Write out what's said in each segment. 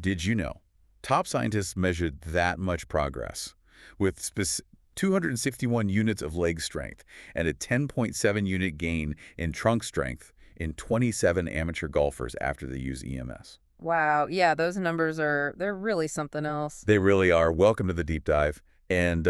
Did you know? Top scientists measured that much progress with 261 units of leg strength and a 10.7 unit gain in trunk strength in 27 amateur golfers after they use EMS. Wow. Yeah, those numbers they're really something else. They really are. Welcome to the deep dive. And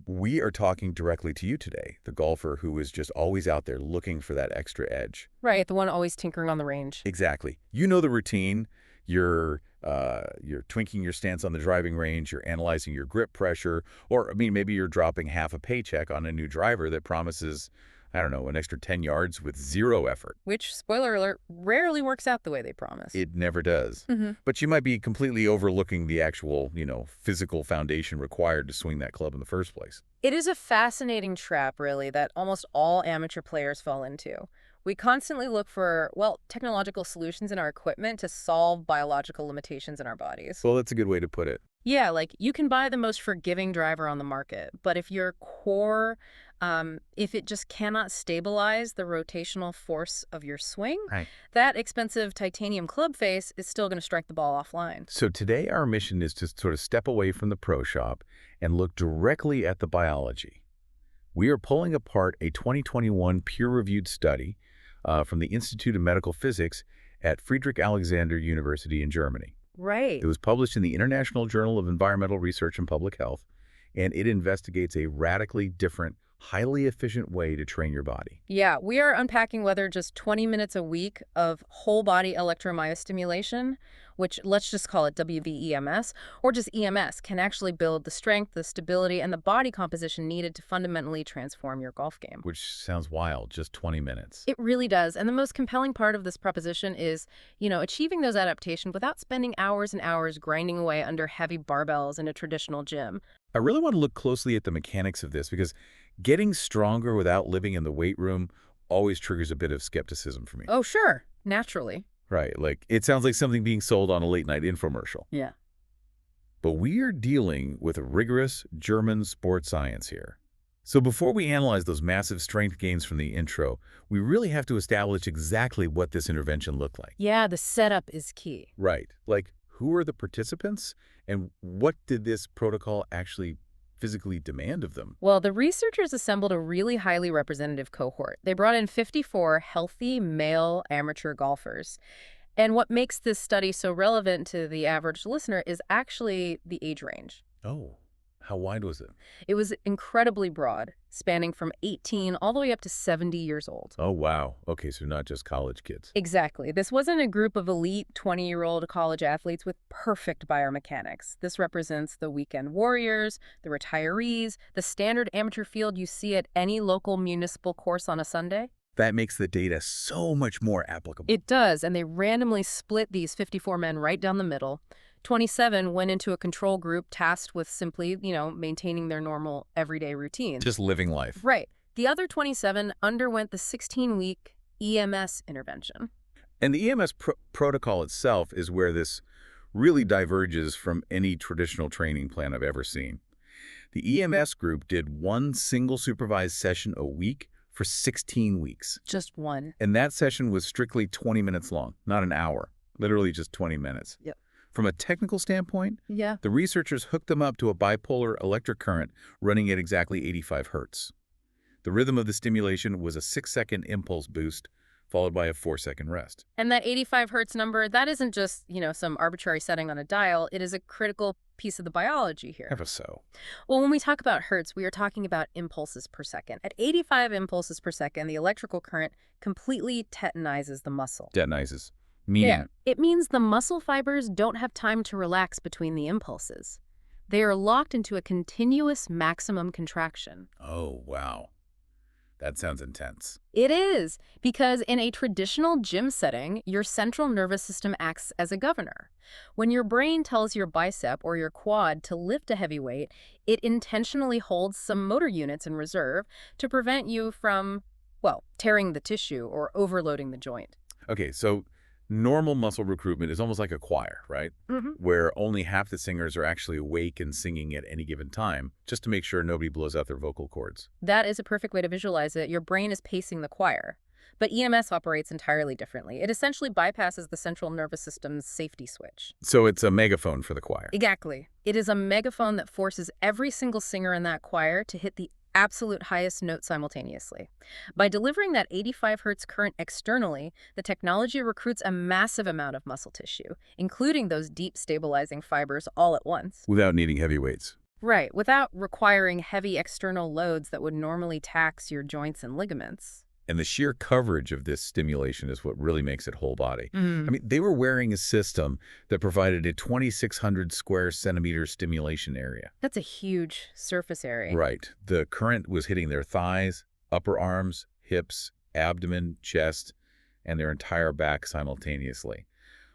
we are talking directly to you today, the golfer who is just always out there looking for that extra edge. Right, the one always tinkering on the range. Exactly. You know the routine. You're twinking your stance on the driving range. You're analyzing your grip pressure. Or, I mean, maybe you're dropping half a paycheck on a new driver that promises, I don't know, an extra 10 yards with zero effort. Which, spoiler alert, rarely works out the way they promise. It never does. But you might be completely overlooking the actual, physical foundation required to swing that club in the first place. It is a fascinating trap, really, that almost all amateur players fall into. We constantly look for, well, technological solutions in our equipment to solve biological limitations in our bodies. Well, that's a good way to put it. Yeah, like you can buy the most forgiving driver on the market, but if your core, if it just cannot stabilize the rotational force of your swing, Right. that expensive titanium club face is still going to strike the ball offline. So today our mission is to sort of step away from the pro shop and look directly at the biology. We are pulling apart a 2021 peer-reviewed study from the Institute of Medical Physics at Friedrich-Alexander University in Germany. Right. It was published in the International Journal of Environmental Research and Public Health, and it investigates a radically different, highly efficient way to train your body. Yeah, we are unpacking whether just 20 minutes a week of whole-body electromyostimulation, which let's just call it WVEMS, or just EMS, can actually build the strength, the stability, and the body composition needed to fundamentally transform your golf game. Which sounds wild, just 20 minutes. It really does. And the most compelling part of this proposition is, achieving those adaptations without spending hours and hours grinding away under heavy barbells in a traditional gym. I really want to look closely at the mechanics of this because getting stronger without living in the weight room always triggers a bit of skepticism for me. Oh, sure. Naturally. Right, like it sounds like something being sold on a late-night infomercial. Yeah. But we are dealing with a rigorous German sports science here. So before we analyze those massive strength gains from the intro, we really have to establish exactly what this intervention looked like. Yeah, the setup is key. Right, like who are the participants and what did this protocol actually physically demand of them? Well, the researchers assembled a really highly representative cohort. They brought in 54 healthy male amateur golfers. And what makes this study so relevant to the average listener is actually the age range. Oh, how wide was it? It was incredibly broad, spanning from 18 all the way up to 70 years old. Oh, wow. Okay, so not just college kids. Exactly. This wasn't a group of elite 20-year-old college athletes with perfect biomechanics. This represents the weekend warriors, the retirees, the standard amateur field you see at any local municipal course on a Sunday. That makes the data so much more applicable. It does, and they randomly split these 54 men right down the middle. 27 went into a control group tasked with simply, maintaining their normal everyday routines. Just living life. Right. The other 27 underwent the 16-week EMS intervention. And the EMS protocol itself is where this really diverges from any traditional training plan I've ever seen. The EMS group did one single supervised session a week for 16 weeks. Just one. And that session was strictly 20 minutes long, not an hour. Literally just 20 minutes. Yep. From a technical standpoint, Yeah. the researchers hooked them up to a bipolar electric current running at exactly 85 hertz. The rhythm of the stimulation was a 6-second impulse boost, followed by a 4-second rest. And that 85 hertz number, that isn't just, some arbitrary setting on a dial. It is a critical piece of the biology here. Ever so. Well, when we talk about hertz, we are talking about impulses per second. At 85 impulses per second, the electrical current completely tetanizes the muscle. Detonizes. Meaning? Yeah. It means the muscle fibers don't have time to relax between the impulses. They are locked into a continuous maximum contraction. Oh, wow. That sounds intense. It is, because in a traditional gym setting, your central nervous system acts as a governor. When your brain tells your bicep or your quad to lift a heavy weight, it intentionally holds some motor units in reserve to prevent you from, tearing the tissue or overloading the joint. Okay, so normal muscle recruitment is almost like a choir, right? Mm-hmm. Where only half the singers are actually awake and singing at any given time, just to make sure nobody blows out their vocal cords. That is a perfect way to visualize it. Your brain is pacing the choir. But EMS operates entirely differently. It essentially bypasses the central nervous system's safety switch. So it's a megaphone for the choir. Exactly. It is a megaphone that forces every single singer in that choir to hit the absolute highest note simultaneously. By delivering that 85 hertz current externally, the technology recruits a massive amount of muscle tissue, including those deep stabilizing fibers all at once. Without needing heavy weights. Right, without requiring heavy external loads that would normally tax your joints and ligaments. And the sheer coverage of this stimulation is what really makes it whole body. Mm. I mean, they were wearing a system that provided a 2,600 square centimeter stimulation area. That's a huge surface area. Right. The current was hitting their thighs, upper arms, hips, abdomen, chest, and their entire back simultaneously.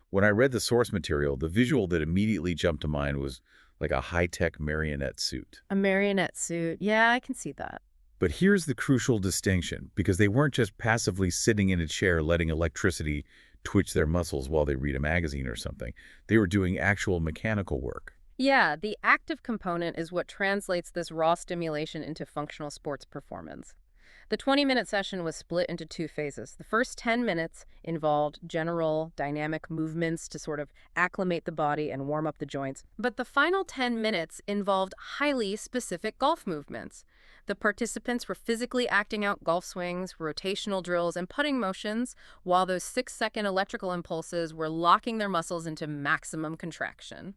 When I read the source material, the visual that immediately jumped to mind was like a high-tech marionette suit. A marionette suit. Yeah, I can see that. But here's the crucial distinction, because they weren't just passively sitting in a chair letting electricity twitch their muscles while they read a magazine or something. They were doing actual mechanical work. Yeah, the active component is what translates this raw stimulation into functional sports performance. The 20-minute session was split into two phases. The first 10 minutes involved general dynamic movements to sort of acclimate the body and warm up the joints. But the final 10 minutes involved highly specific golf movements. The participants were physically acting out golf swings, rotational drills, and putting motions, while those 6-second electrical impulses were locking their muscles into maximum contraction.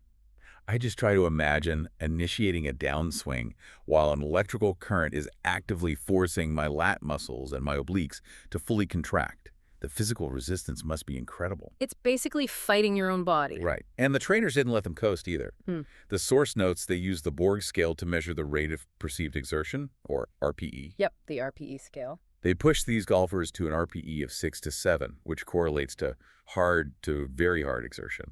I just try to imagine initiating a downswing while an electrical current is actively forcing my lat muscles and my obliques to fully contract. The physical resistance must be incredible. It's basically fighting your own body. Right. And the trainers didn't let them coast either. Hmm. The source notes they used the Borg scale to measure the rate of perceived exertion, or RPE. Yep, the RPE scale. They pushed these golfers to an RPE of 6 to 7, which correlates to hard to very hard exertion.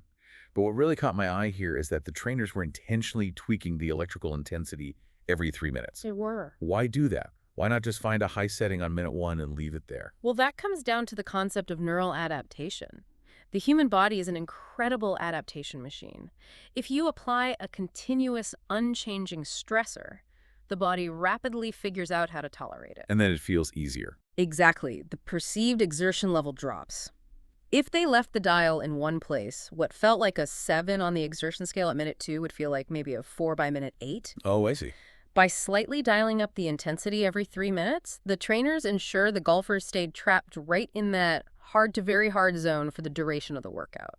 But what really caught my eye here is that the trainers were intentionally tweaking the electrical intensity every 3 minutes. They were. Why do that? Why not just find a high setting on minute 1 and leave it there? Well, that comes down to the concept of neural adaptation. The human body is an incredible adaptation machine. If you apply a continuous, unchanging stressor, the body rapidly figures out how to tolerate it. And then it feels easier. Exactly. The perceived exertion level drops. If they left the dial in one place, what felt like a 7 on the exertion scale at minute 2 would feel like maybe a 4 by minute 8. Oh, I see. By slightly dialing up the intensity every 3 minutes, the trainers ensure the golfers stayed trapped right in that hard to very hard zone for the duration of the workout.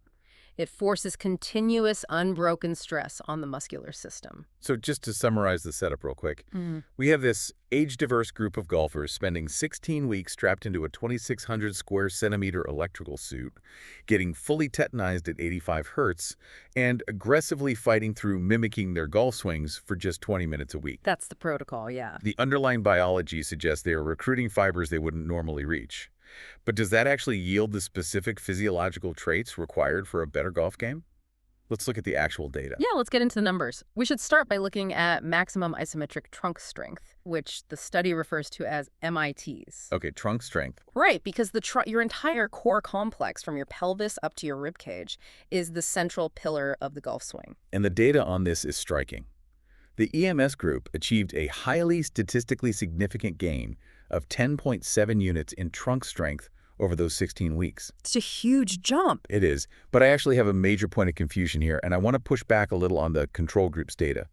It forces continuous, unbroken stress on the muscular system. So just to summarize the setup real quick, we have this age-diverse group of golfers spending 16 weeks strapped into a 2,600 square centimeter electrical suit, getting fully tetanized at 85 hertz, and aggressively fighting through mimicking their golf swings for just 20 minutes a week. That's the protocol, yeah. The underlying biology suggests they are recruiting fibers they wouldn't normally reach. But does that actually yield the specific physiological traits required for a better golf game? Let's look at the actual data. Yeah, let's get into the numbers. We should start by looking at maximum isometric trunk strength, which the study refers to as MITs. Okay, trunk strength. Right, because your entire core complex from your pelvis up to your rib cage is the central pillar of the golf swing. And the data on this is striking. The EMS group achieved a highly statistically significant gain of 10.7 units in trunk strength over those 16 weeks. It's a huge jump. It is, but I actually have a major point of confusion here, and I want to push back a little on the control group's data.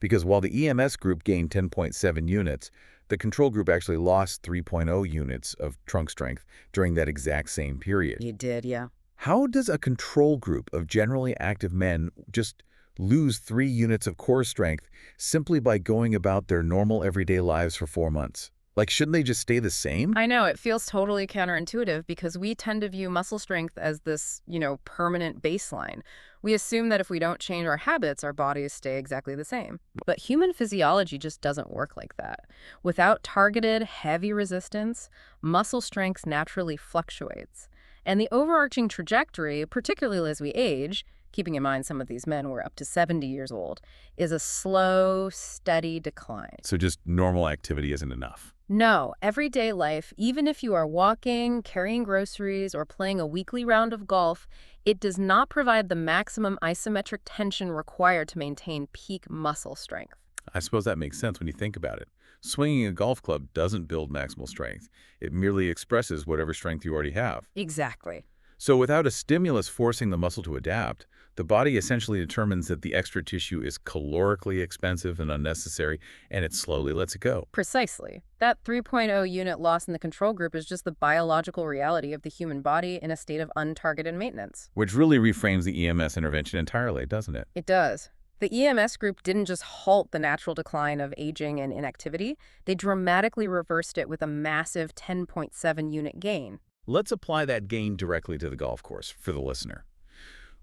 Because while the EMS group gained 10.7 units, the control group actually lost 3.0 units of trunk strength during that exact same period. You did, yeah. How does a control group of generally active men just lose 3 units of core strength simply by going about their normal everyday lives for 4 months? Like, shouldn't they just stay the same? I know, it feels totally counterintuitive because we tend to view muscle strength as this, permanent baseline. We assume that if we don't change our habits, our bodies stay exactly the same. But human physiology just doesn't work like that. Without targeted, heavy resistance, muscle strength naturally fluctuates. And the overarching trajectory, particularly as we age, keeping in mind some of these men were up to 70 years old, is a slow, steady decline. So just normal activity isn't enough. No, everyday life, even if you are walking, carrying groceries, or playing a weekly round of golf, it does not provide the maximum isometric tension required to maintain peak muscle strength. I suppose that makes sense when you think about it. Swinging a golf club doesn't build maximal strength. It merely expresses whatever strength you already have. Exactly. So without a stimulus forcing the muscle to adapt, the body essentially determines that the extra tissue is calorically expensive and unnecessary, and it slowly lets it go. Precisely. That 3.0 unit loss in the control group is just the biological reality of the human body in a state of untargeted maintenance. Which really reframes the EMS intervention entirely, doesn't it? It does. The EMS group didn't just halt the natural decline of aging and inactivity, they dramatically reversed it with a massive 10.7 unit gain. Let's apply that gain directly to the golf course for the listener.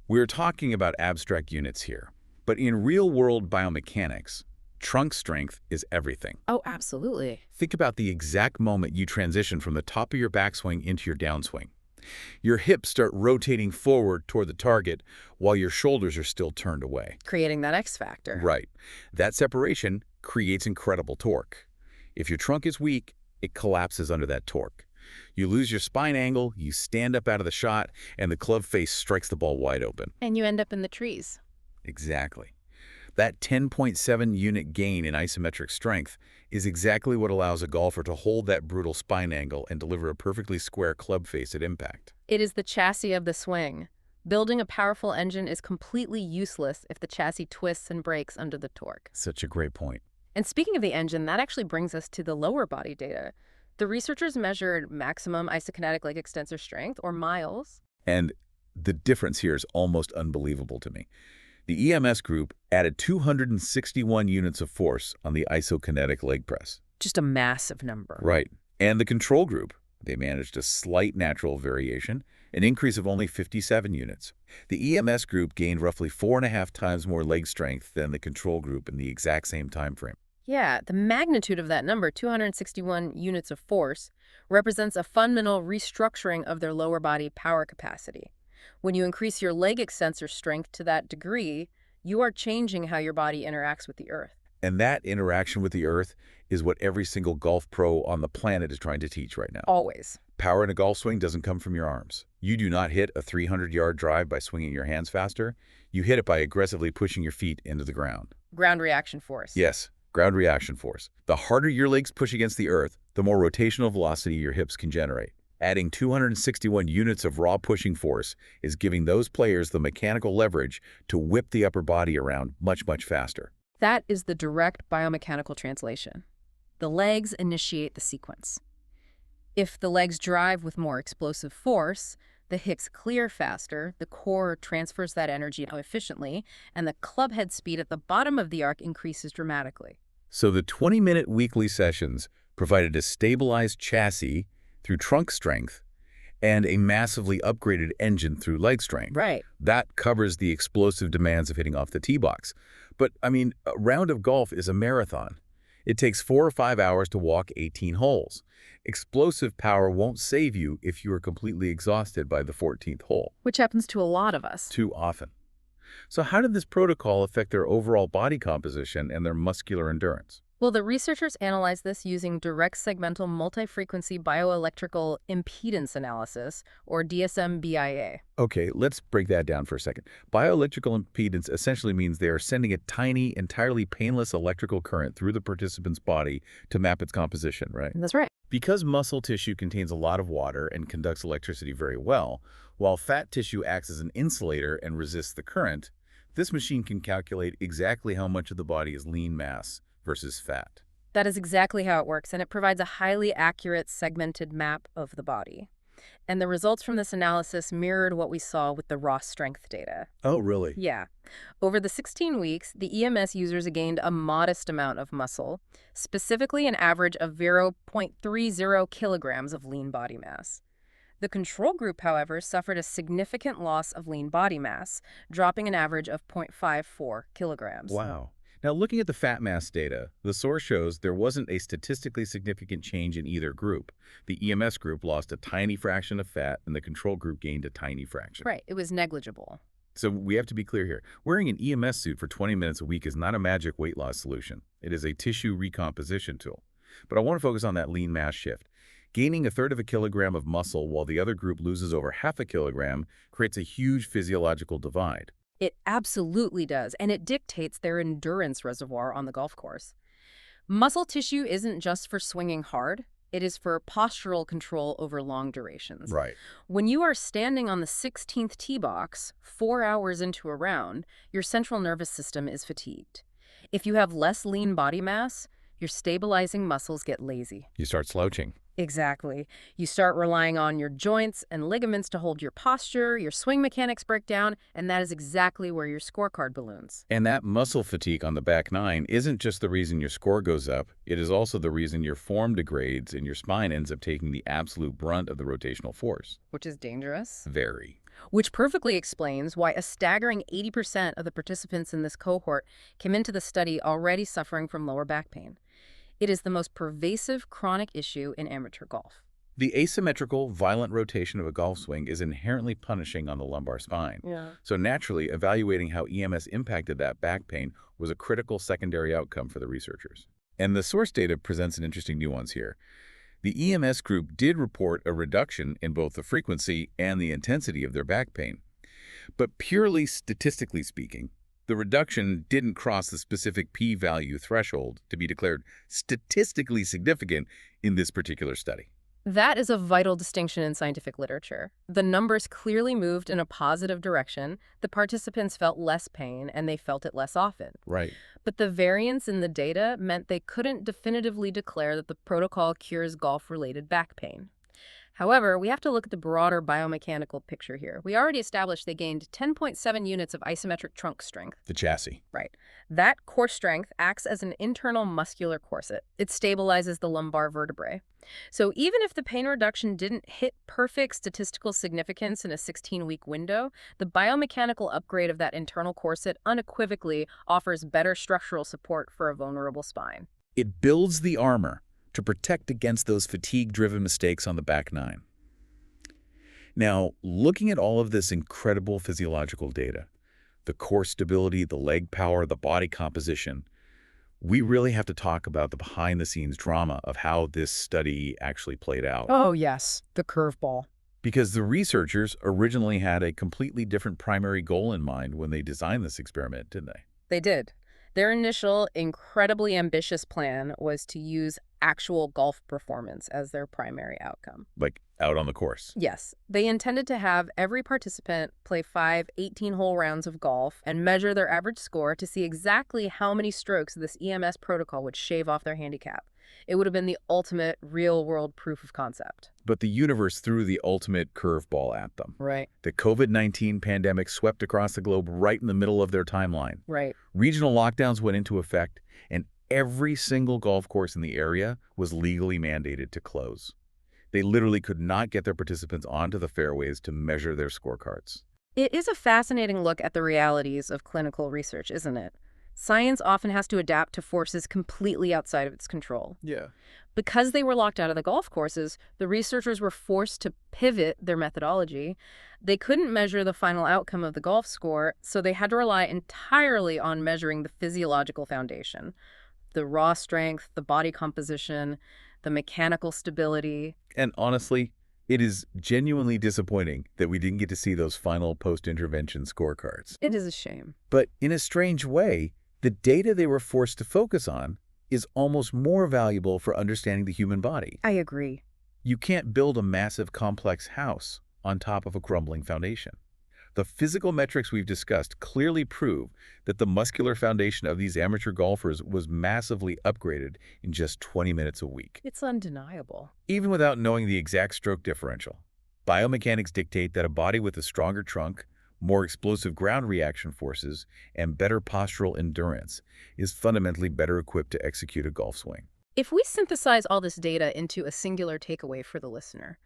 We're talking about abstract units here, but in real-world biomechanics, trunk strength is everything. Oh, absolutely. Think about the exact moment you transition from the top of your backswing into your downswing. Your hips start rotating forward toward the target while your shoulders are still turned away. Creating that X factor. Right. That separation creates incredible torque. If your trunk is weak, it collapses under that torque. You lose your spine angle, you stand up out of the shot, and the club face strikes the ball wide open. And you end up in the trees. Exactly. That 10.7 unit gain in isometric strength is exactly what allows a golfer to hold that brutal spine angle and deliver a perfectly square club face at impact. It is the chassis of the swing. Building a powerful engine is completely useless if the chassis twists and breaks under the torque. Such a great point. And speaking of the engine, that actually brings us to the lower body data. The researchers measured maximum isokinetic leg extensor strength, or miles. And the difference here is almost unbelievable to me. The EMS group added 261 units of force on the isokinetic leg press. Just a massive number. Right. And the control group, they managed a slight natural variation, an increase of only 57 units. The EMS group gained roughly 4.5 times more leg strength than the control group in the exact same time frame. Yeah, the magnitude of that number, 261 units of force, represents a fundamental restructuring of their lower body power capacity. When you increase your leg extensor strength to that degree, you are changing how your body interacts with the earth. And that interaction with the earth is what every single golf pro on the planet is trying to teach right now. Always. Power in a golf swing doesn't come from your arms. You do not hit a 300-yard drive by swinging your hands faster. You hit it by aggressively pushing your feet into the ground. Ground reaction force. Yes. Ground reaction force. The harder your legs push against the earth, the more rotational velocity your hips can generate. Adding 261 units of raw pushing force is giving those players the mechanical leverage to whip the upper body around much, much faster. That is the direct biomechanical translation. The legs initiate the sequence. If the legs drive with more explosive force, the hips clear faster, the core transfers that energy more efficiently, and the club head speed at the bottom of the arc increases dramatically. So the 20-minute weekly sessions provided a stabilized chassis through trunk strength and a massively upgraded engine through leg strength. Right. That covers the explosive demands of hitting off the tee box. But, I mean, a round of golf is a marathon. It takes 4 or 5 hours to walk 18 holes. Explosive power won't save you if you are completely exhausted by the 14th hole. Which happens to a lot of us. Too often. So how did this protocol affect their overall body composition and their muscular endurance? Well, the researchers analyzed this using direct segmental multi-frequency bioelectrical impedance analysis, or DSM-BIA. Okay, let's break that down for a second. Bioelectrical impedance essentially means they are sending a tiny, entirely painless electrical current through the participant's body to map its composition, right? That's right. Because muscle tissue contains a lot of water and conducts electricity very well, while fat tissue acts as an insulator and resists the current, this machine can calculate exactly how much of the body is lean mass versus fat. That is exactly how it works, and it provides a highly accurate segmented map of the body. And the results from this analysis mirrored what we saw with the raw strength data. Oh, really? Yeah. Over the 16 weeks, the EMS users gained a modest amount of muscle, specifically an average of 0.30 kilograms of lean body mass. The control group, however, suffered a significant loss of lean body mass, dropping an average of 0.54 kilograms. Wow. Now, looking at the fat mass data, the source shows there wasn't a statistically significant change in either group. The EMS group lost a tiny fraction of fat, and the control group gained a tiny fraction. Right. It was negligible. So we have to be clear here. Wearing an EMS suit for 20 minutes a week is not a magic weight loss solution. It is a tissue recomposition tool. But I want to focus on that lean mass shift. Gaining 1/3 of a kilogram of muscle while the other group loses over 1/2 kilogram creates a huge physiological divide. It absolutely does, and it dictates their endurance reservoir on the golf course. Muscle tissue isn't just for swinging hard. It is for postural control over long durations. Right. When you are standing on the 16th tee box 4 hours into a round, your central nervous system is fatigued. If you have less lean body mass, your stabilizing muscles get lazy. You start slouching. Exactly. You start relying on your joints and ligaments to hold your posture, your swing mechanics break down, and that is exactly where your scorecard balloons. And that muscle fatigue on the back nine isn't just the reason your score goes up. It is also the reason your form degrades and your spine ends up taking the absolute brunt of the rotational force. Which is dangerous. Very. Which perfectly explains why a staggering 80% of the participants in this cohort came into the study already suffering from lower back pain. It is the most pervasive chronic issue in amateur golf. The asymmetrical, violent rotation of a golf swing is inherently punishing on the lumbar spine. Yeah. So naturally, evaluating how EMS impacted that back pain was a critical secondary outcome for the researchers. And the source data presents an interesting nuance here. The EMS group did report a reduction in both the frequency and the intensity of their back pain. But purely statistically speaking, the reduction didn't cross the specific p-value threshold to be declared statistically significant in this particular study. That is a vital distinction in scientific literature. The numbers clearly moved in a positive direction. The participants felt less pain, and they felt it less often. Right. But the variance in the data meant they couldn't definitively declare that the protocol cures golf-related back pain. However, we have to look at the broader biomechanical picture here. We already established they gained 10.7 units of isometric trunk strength. The chassis. Right. That core strength acts as an internal muscular corset. It stabilizes the lumbar vertebrae. So even if the pain reduction didn't hit perfect statistical significance in a 16-week window, the biomechanical upgrade of that internal corset unequivocally offers better structural support for a vulnerable spine. It builds the armor to protect against those fatigue-driven mistakes on the back nine. Now, looking at all of this incredible physiological data, the core stability, the leg power, the body composition, we really have to talk about the behind-the-scenes drama of how this study actually played out. Oh, yes, the curveball. Because the researchers originally had a completely different primary goal in mind when they designed this experiment, didn't they? They did. Their initial, incredibly ambitious plan was to use actual golf performance as their primary outcome. Like out on the course. Yes. They intended to have every participant play 5 18-hole rounds of golf and measure their average score to see exactly how many strokes this EMS protocol would shave off their handicap. It would have been the ultimate real-world proof of concept. But the universe threw the ultimate curveball at them. Right. The COVID-19 pandemic swept across the globe right in the middle of their timeline. Right. Regional lockdowns went into effect, and every single golf course in the area was legally mandated to close. They literally could not get their participants onto the fairways to measure their scorecards. It is a fascinating look at the realities of clinical research, isn't it? Science often has to adapt to forces completely outside of its control. Yeah. Because they were locked out of the golf courses, the researchers were forced to pivot their methodology. They couldn't measure the final outcome of the golf score, so they had to rely entirely on measuring the physiological foundation. The raw strength, the body composition, the mechanical stability. And honestly, it is genuinely disappointing that we didn't get to see those final post-intervention scorecards. It is a shame. But in a strange way, the data they were forced to focus on is almost more valuable for understanding the human body. I agree. You can't build a massive, complex house on top of a crumbling foundation. The physical metrics we've discussed clearly prove that the muscular foundation of these amateur golfers was massively upgraded in just 20 minutes a week. It's undeniable. Even without knowing the exact stroke differential, biomechanics dictate that a body with a stronger trunk, more explosive ground reaction forces, and better postural endurance is fundamentally better equipped to execute a golf swing. If we synthesize all this data into a singular takeaway for the listener,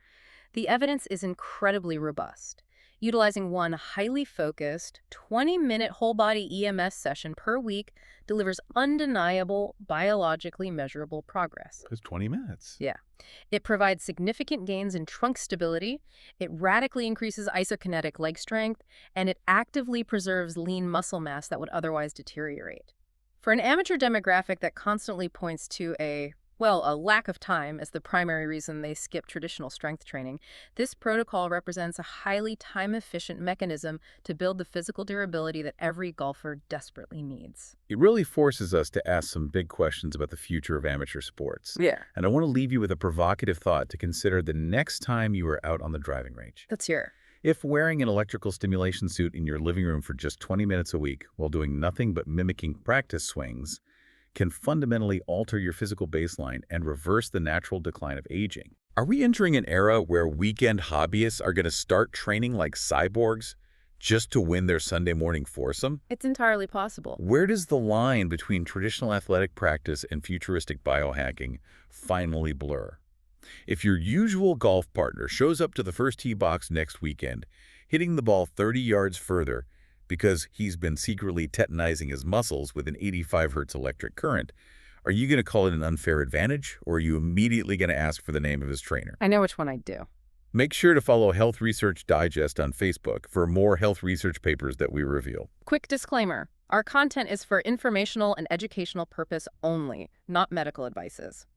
the evidence is incredibly robust. Utilizing one highly focused, 20-minute whole-body EMS session per week delivers undeniable, biologically measurable progress. That's 20 minutes. Yeah. It provides significant gains in trunk stability, it radically increases isokinetic leg strength, and it actively preserves lean muscle mass that would otherwise deteriorate. For an amateur demographic that constantly points to a, Well, a lack of time is the primary reason they skip traditional strength training. This protocol represents a highly time-efficient mechanism to build the physical durability that every golfer desperately needs. It really forces us to ask some big questions about the future of amateur sports. Yeah. And I want to leave you with a provocative thought to consider the next time you are out on the driving range. Let's hear. If wearing an electrical stimulation suit in your living room for just 20 minutes a week while doing nothing but mimicking practice swings can fundamentally alter your physical baseline and reverse the natural decline of aging. Are we entering an era where weekend hobbyists are going to start training like cyborgs just to win their Sunday morning foursome? It's entirely possible. Where does the line between traditional athletic practice and futuristic biohacking finally blur? If your usual golf partner shows up to the first tee box next weekend, hitting the ball 30 yards further because he's been secretly tetanizing his muscles with an 85 hertz electric current, are you going to call it an unfair advantage, or are you immediately going to ask for the name of his trainer? I know which one I'd do. Make sure to follow Health Research Digest on Facebook for more health research papers that we reveal. Quick disclaimer. Our content is for informational and educational purpose only, not medical advices.